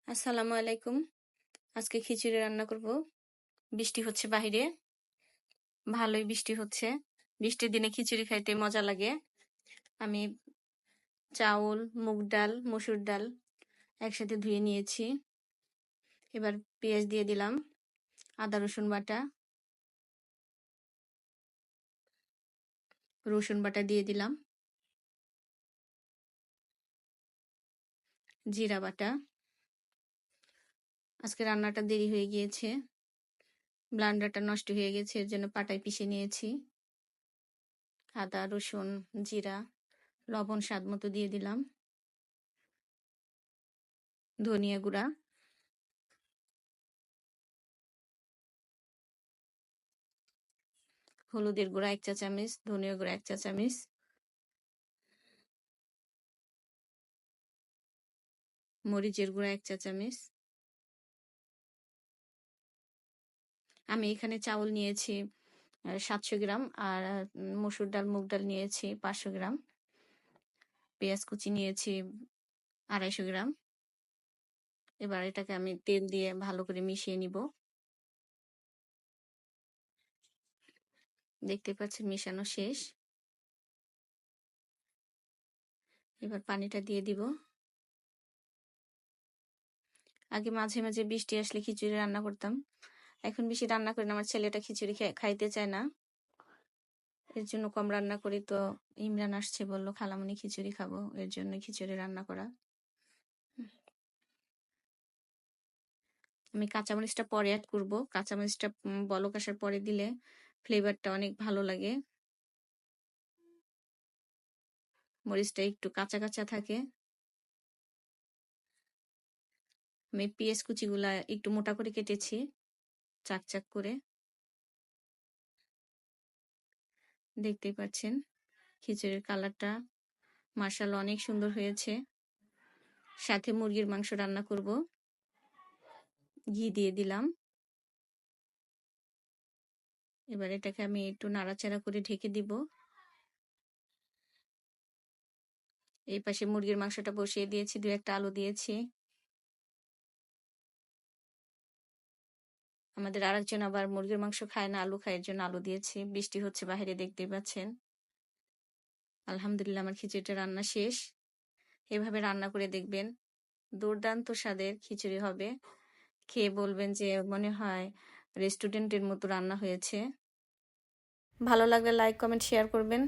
আসসালামু আলাইকুম। আজকে খিচুড়ি রান্না করব। বৃষ্টি হচ্ছে বাহিরে। ভালোই বৃষ্টি হচ্ছে। বৃষ্টির দিনে খিচুড়ি খাইতে মজা লাগে। আমি চাউল, মুগ ডাল, মসুর ডাল একসাথে ধুয়ে নিয়েছি। এবার পেঁয়াজ দিয়ে দিলাম, আদা রসুন বাটা দিয়ে দিলাম, জিরা বাটা। আজকে রান্নাটা দেরি হয়ে গিয়েছে। ব্লেন্ডারটা নষ্ট হয়ে গেছে, এর জন্য পাটায় পিষে নিয়েছি। আদা, রসুন, জিরা, লবণ স্বাদ মতো দিয়ে দিলাম, ধনিয়া গুঁড়া, হলুদের গুঁড়া 1 চা চামচ, ধনিয়া গুঁড়া 1 চা চামচ, মরিচের গুঁড়া 1 চা চামচ। আমি এখানে চাউল নিয়েছি 700 গ্রাম, আর মসুর ডাল, মুগ ডাল নিয়েছি 500 গ্রাম। পেঁয়াজ কুচি নিয়েছি 250 গ্রাম। এবার এটাকে আমি তেল দিয়ে ভালো করে মিশিয়ে নিব। দেখতে পাচ্ছেন মিশানো শেষ। এবার পানিটা দিয়ে দিব। আগে মাঝে মাঝে বৃষ্টি আসলে খিচুড়ি রান্না করতাম, এখন বেশি রান্না করি না। আমার ছেলেটা খিচুড়ি খাইতে চায় না, এর জন্য কম রান্না করি। তো ইমরান আসছে, বললো খালামণি খিচুড়ি খাবো, এর জন্য খিচুড়ি রান্না করা। আমি কাঁচামরিচটা পরে অ্যাড করব। কাঁচামরিচটা বলক আসার পরে দিলে ফ্লেভারটা অনেক ভালো লাগে। মরিচটা একটু কাঁচা কাঁচা থাকে। আমি পেঁয়াজ কুচিগুলা একটু মোটা করে কেটেছি, চাক চাক করে। দেখতেই পাচ্ছেন খিচুড়ির কালারটা মাশাআল্লাহ অনেক সুন্দর হয়েছে। সাথে মুরগির মাংস রান্না করব। ঘি দিয়ে দিলাম। এবার এটাকে আমি একটু নাড়াচাড়া করে ঢেকে দিব। এই পাশে মুরগির মাংসটা বসিয়ে দিয়েছি, 2-1টা আলু দিয়েছি। আমাদের আরেকজন আবার মুরগির মাংস খায় না, আলু খায়, এর জন্য আলু দিয়েছি। বৃষ্টি হচ্ছে বাইরে, দেখতেই পাচ্ছেন। আলহামদুলিল্লাহ, আমার খিচুড়িটা রান্না শেষ। এভাবে রান্না করে দেখবেন, দুর্দান্ত স্বাদের খিচুড়ি হবে। খেয়ে বলবেন যে মনে হয় রেস্টুরেন্টের মতো রান্না হয়েছে। ভালো লাগলে লাইক, কমেন্ট, শেয়ার করবেন।